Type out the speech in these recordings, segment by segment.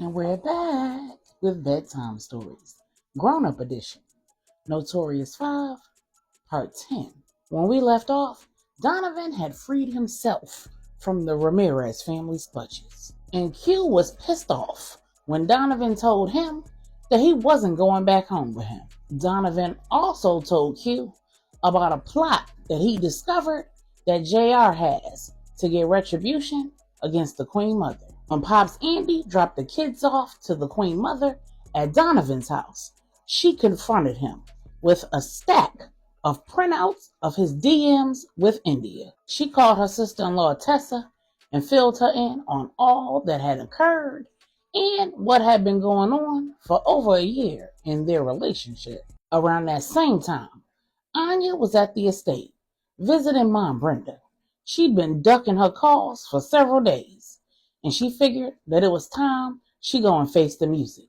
And we're back with Bedtime Stories, Grownup Edition, Notorious Five, Part 10. When we left off, Donovan had freed himself from the Ramirez family's clutches. And Q was pissed off when Donovan told him that he wasn't going back home with him. Donovan also told Q about a plot that he discovered that JR has to get retribution against the Queen Mother. When Pops Andy dropped the kids off to the Queen Mother at Donovan's house, she confronted him with a stack of printouts of his DMs with India. She called her sister-in-law Tessa and filled her in on all that had occurred and what had been going on for over a year in their relationship. Around that same time, Anya was at the estate visiting Mom Brenda. She'd been ducking her calls for several days, and she figured that it was time she go and face the music.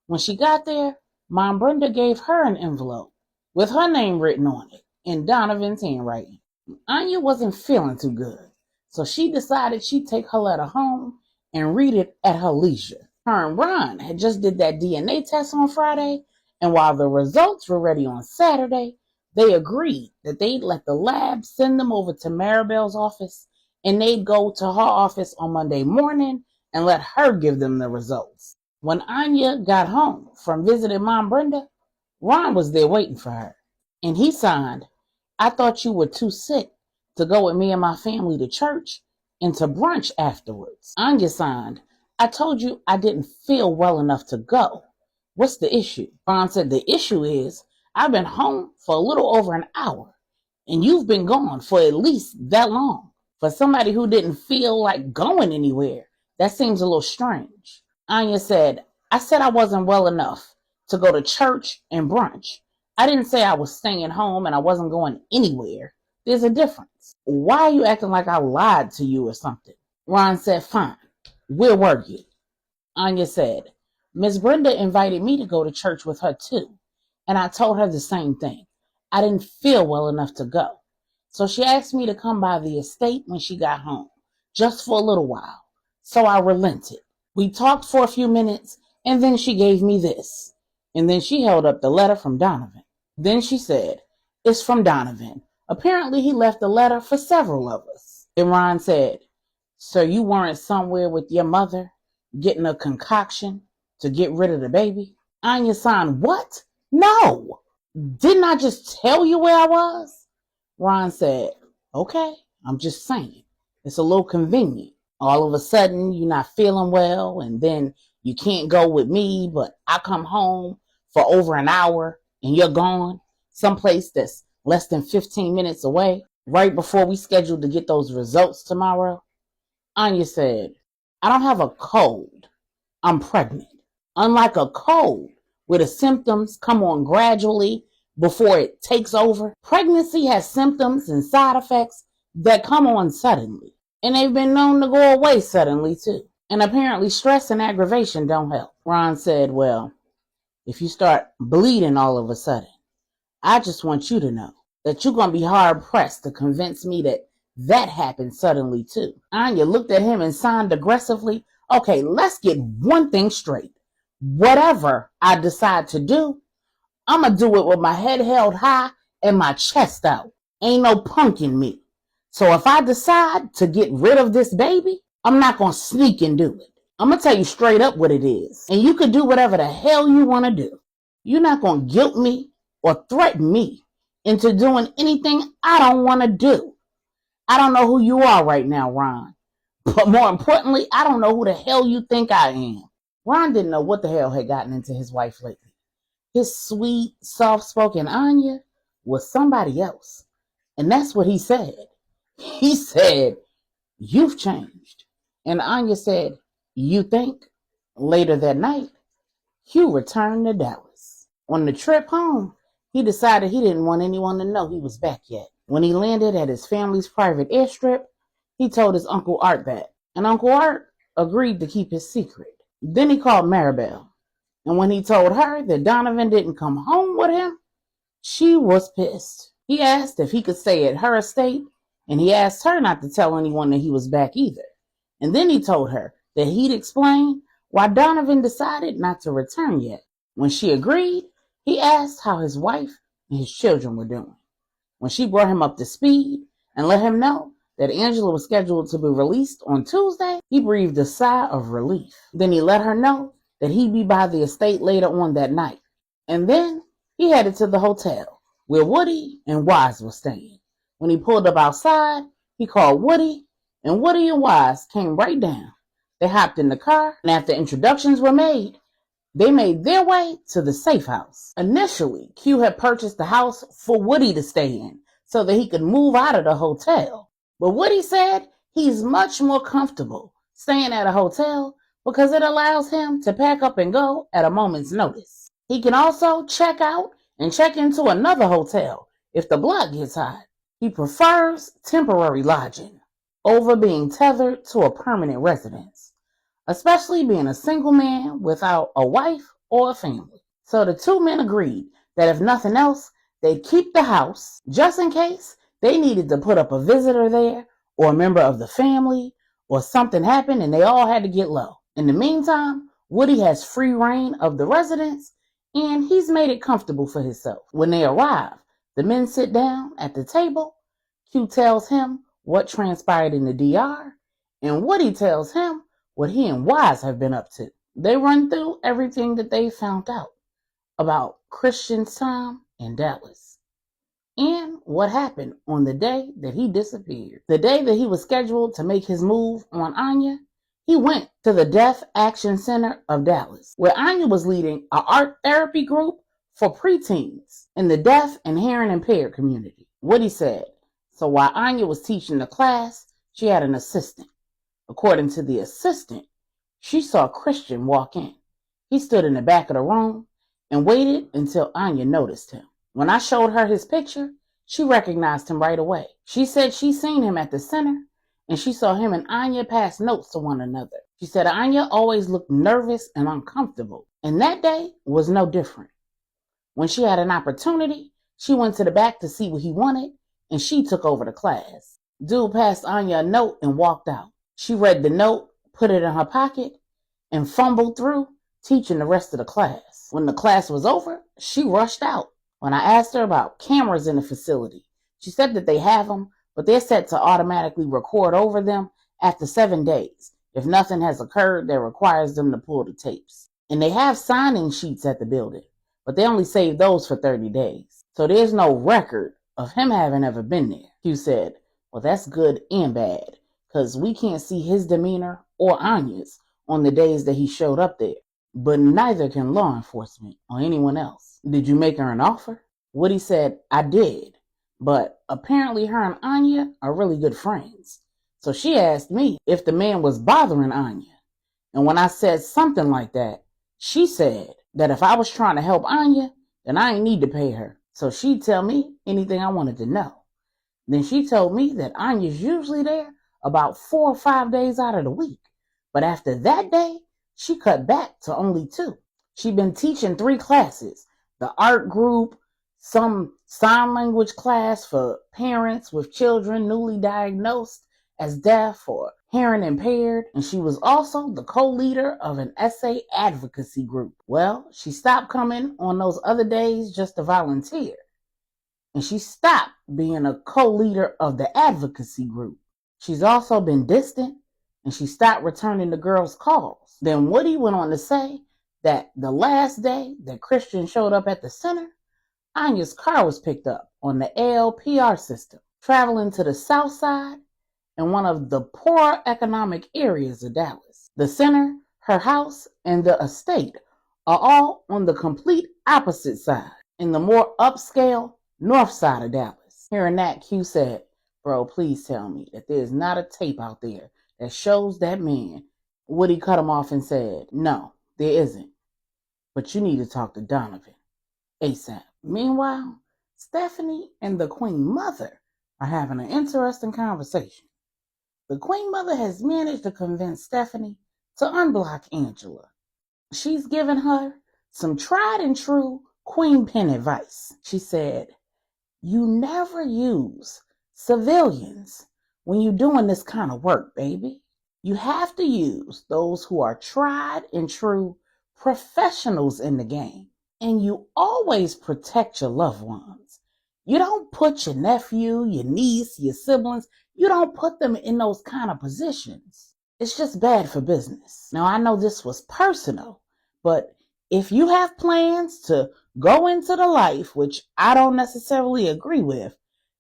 When she got there, Mom Brenda gave her an envelope with her name written on it in Donovan's handwriting. Anya wasn't feeling too good, so she decided she'd take her letter home and read it at her leisure. Her and Ron had just did that DNA test on Friday, and while the results were ready on Saturday, they agreed that they'd let the lab send them over to Maribel's office, and they'd go to her office on Monday morning and let her give them the results. When Anya got home from visiting Mom Brenda, Ron was there waiting for her, and he signed, "I thought you were too sick to go with me and my family to church and to brunch afterwards." Anya signed, "I told you I didn't feel well enough to go. What's the issue?" Ron said, "The issue is I've been home for a little over an hour, and you've been gone for at least that long. For somebody who didn't feel like going anywhere, that seems a little strange." Anya said, "I said I wasn't well enough to go to church and brunch. I didn't say I was staying home and I wasn't going anywhere. There's a difference. Why are you acting like I lied to you or something?" Ron said, "Fine, where were you?" Anya said, "Miss Brenda invited me to go to church with her too, and I told her the same thing. I didn't feel well enough to go. So she asked me to come by the estate when she got home, just for a little while. So I relented. We talked for a few minutes, and then she gave me this." And then she held up the letter from Donovan. Then she said, "It's from Donovan. Apparently he left a letter for several of us." Then Ron said, "So you weren't somewhere with your mother getting a concoction to get rid of the baby?" Anya signed, "What? No! Didn't I just tell you where I was?" Ron said, "Okay, I'm just saying. It's a little convenient. All of a sudden, you're not feeling well, and then you can't go with me, but I come home for over an hour, and you're gone, someplace that's less than 15 minutes away, right before we scheduled to get those results tomorrow." Anya said, "I don't have a cold. I'm pregnant. Unlike a cold, where the symptoms come on gradually before it takes over, pregnancy has symptoms and side effects that come on suddenly. And they've been known to go away suddenly too. And apparently stress and aggravation don't help." Ron said, "Well, if you start bleeding all of a sudden, I just want you to know that you're going to be hard pressed to convince me that that happened suddenly too." Anya looked at him and signed aggressively, "Okay, let's get one thing straight. Whatever I decide to do, I'm going to do it with my head held high and my chest out. Ain't no punking me. So if I decide to get rid of this baby, I'm not going to sneak and do it. I'm going to tell you straight up what it is. And you can do whatever the hell you want to do. You're not going to guilt me or threaten me into doing anything I don't want to do. I don't know who you are right now, Ron. But more importantly, I don't know who the hell you think I am." Ron didn't know what the hell had gotten into his wife lately. His sweet, soft-spoken Anya was somebody else. And that's what he said. He said, "You've changed." And Anya said, "You think?" Later that night, Hugh returned to Dallas. On the trip home, he decided he didn't want anyone to know he was back yet. When he landed at his family's private airstrip, he told his Uncle Art that. And Uncle Art agreed to keep his secret. Then he called Maribel. And when he told her that Donovan didn't come home with him, she was pissed. He asked if he could stay at her estate, and he asked her not to tell anyone that he was back either. And then he told her that he'd explain While Donovan decided not to return yet. When she agreed, he asked how his wife and his children were doing. When she brought him up to speed and let him know that Angela was scheduled to be released on Tuesday, he breathed a sigh of relief. Then he let her know that he'd be by the estate later on that night. And then he headed to the hotel where Woody and Wise were staying. When he pulled up outside, he called Woody, and Woody and Wise came right down. They hopped in the car, and after introductions were made, they made their way to the safe house. Initially, Q had purchased the house for Woody to stay in so that he could move out of the hotel. But Woody said he's much more comfortable staying at a hotel because it allows him to pack up and go at a moment's notice. He can also check out and check into another hotel if the block gets hot. He prefers temporary lodging over being tethered to a permanent residence, especially being a single man without a wife or a family. So the two men agreed that if nothing else, they'd keep the house just in case they needed to put up a visitor there or a member of the family or something happened and they all had to get low. In the meantime, Woody has free reign of the residence and he's made it comfortable for himself. When they arrive, the men sit down at the table. Q tells him what transpired in the DR, and Woody tells him what he and Wise have been up to. They run through everything that they found out about Christian's time in Dallas and what happened on the day that he disappeared. The day that he was scheduled to make his move on Anya, he went to the Deaf Action Center of Dallas, where Anya was leading an art therapy group for preteens in the deaf and hearing impaired community. Woody said, so while Anya was teaching the class, she had an assistant. According to the assistant, she saw Christian walk in. He stood in the back of the room and waited until Anya noticed him. When I showed her his picture, she recognized him right away. She said she seen him at the center and she saw him and Anya pass notes to one another. She said Anya always looked nervous and uncomfortable, and that day was no different. When she had an opportunity, she went to the back to see what he wanted, and she took over the class. Dude passed Anya a note and walked out. She read the note, put it in her pocket, and fumbled through teaching the rest of the class. When the class was over, she rushed out. When I asked her about cameras in the facility, she said that they have them, but they're set to automatically record over them after 7 days if nothing has occurred that requires them to pull the tapes. And they have sign-in sheets at the building, but they only save those for 30 days. So there's no record of him having ever been there. Q said, well, that's good and bad, because we can't see his demeanor or Anya's on the days that he showed up there. But neither can law enforcement or anyone else. Did you make her an offer? Woody said, I did, but apparently her and Anya are really good friends. So she asked me if the man was bothering Anya. And when I said something like that, she said that if I was trying to help Anya, then I ain't need to pay her. So she'd tell me anything I wanted to know. Then she told me that Anya's usually there about 4 or 5 days out of the week. But after that day, she cut back to only 2. She'd been teaching 3 classes, the art group, some sign language class for parents with children newly diagnosed as deaf or hearing impaired, and she was also the co-leader of an essay advocacy group. Well, she stopped coming on those other days just to volunteer, and she stopped being a co-leader of the advocacy group. She's also been distant, and she stopped returning the girls' calls. Then Woody went on to say that the last day that Christian showed up at the center, Anya's car was picked up on the LPR system, traveling to the south side in one of the poorer economic areas of Dallas. The center, her house, and the estate are all on the complete opposite side, in the more upscale north side of Dallas. Hearing that, Q said, bro, please tell me that there's not a tape out there that shows that man. Woody cut him off and said, no, there isn't. But you need to talk to Donovan ASAP. Meanwhile, Stephanie and the Queen Mother are having an interesting conversation. The Queen Mother has managed to convince Stephanie to unblock Angela. She's given her some tried and true Queen Pen advice. She said, you never use civilians when you're doing this kind of work, baby. You have to use those who are tried and true professionals in the game. And you always protect your loved ones. You don't put your nephew, your niece, your siblings, you don't put them in those kind of positions. It's just bad for business. Now, I know this was personal, but if you have plans to go into the life, which I don't necessarily agree with,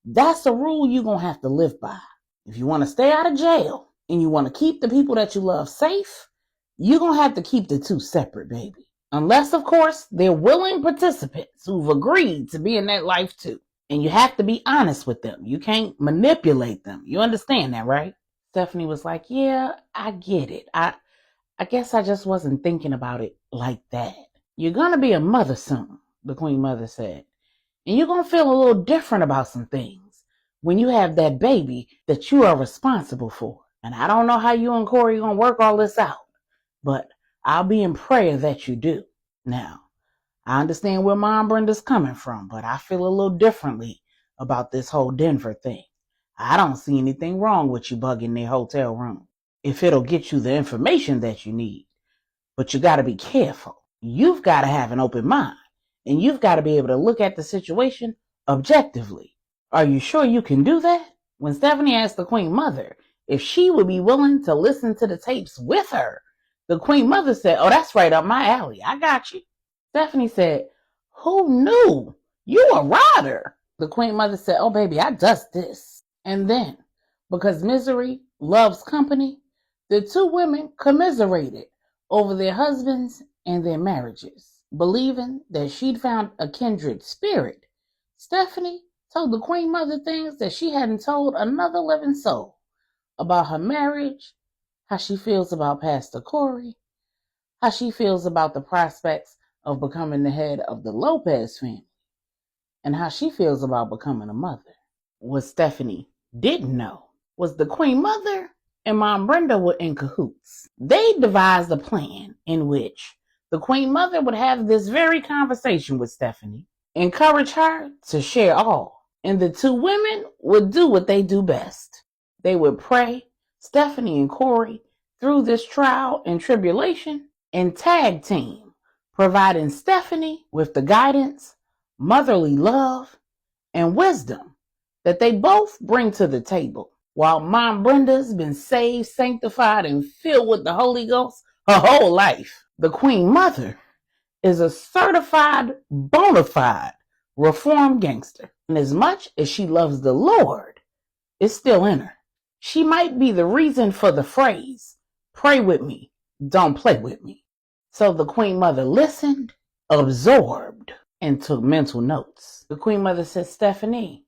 that's a rule you're going to have to live by. If you want to stay out of jail and you want to keep the people that you love safe, you're going to have to keep the two separate, baby. Unless, of course, they're willing participants who've agreed to be in that life too. And you have to be honest with them. You can't manipulate them. You understand that, right? Stephanie was like, yeah, I get it. I guess I just wasn't thinking about it like that. You're going to be a mother soon, the Queen Mother said. And you're going to feel a little different about some things when you have that baby that you are responsible for. And I don't know how you and Corey are going to work all this out, but I'll be in prayer that you do. Now, I understand where Mom Brenda's coming from, but I feel a little differently about this whole Denver thing. I don't see anything wrong with you bugging their hotel room if it'll get you the information that you need. But you got to be careful. You've got to have an open mind, and you've got to be able to look at the situation objectively. Are you sure you can do that? When Stephanie asked the Queen Mother if she would be willing to listen to the tapes with her, the Queen Mother said, oh, that's right up my alley. I got you. Stephanie said, who knew? You a rider. The Queen Mother said, oh, baby, I does this. And then, because misery loves company, the two women commiserated over their husbands and their marriages. Believing that she'd found a kindred spirit, Stephanie told the Queen Mother things that she hadn't told another living soul about her marriage, how she feels about Pastor Corey, how she feels about the prospects of becoming the head of the Lopez family, and how she feels about becoming a mother. What Stephanie didn't know was the Queen Mother and Mom Brenda were in cahoots. They devised a plan in which the Queen Mother would have this very conversation with Stephanie, encourage her to share all, and the two women would do what they do best. They would pray Stephanie and Corey through this trial and tribulation and tag team, providing Stephanie with the guidance, motherly love, and wisdom that they both bring to the table. While Mom Brenda's been saved, sanctified, and filled with the Holy Ghost her whole life, the Queen Mother is a certified, bona fide, reformed gangster. And as much as she loves the Lord, it's still in her. She might be the reason for the phrase, pray with me, don't play with me. So the Queen Mother listened, absorbed, and took mental notes. The Queen Mother said, Stephanie,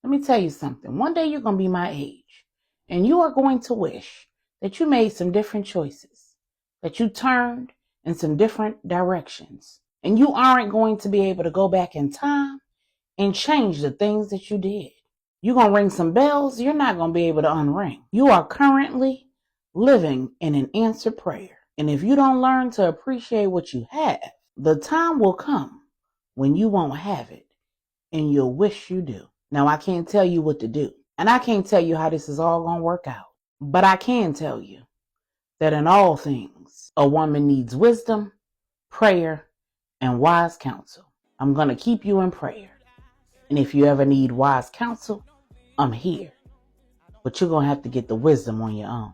let me tell you something. One day you're going to be my age, and you are going to wish that you made some different choices, that you turned in some different directions, and you aren't going to be able to go back in time and change the things that you did. You're going to ring some bells you're not going to be able to unring. You are currently living in an answered prayer, and if you don't learn to appreciate what you have, the time will come when you won't have it, and you'll wish you do. Now, I can't tell you what to do, and I can't tell you how this is all going to work out, but I can tell you that in all things, a woman needs wisdom, prayer, and wise counsel. I'm going to keep you in prayer, and if you ever need wise counsel, I'm here, but you're going to have to get the wisdom on your own.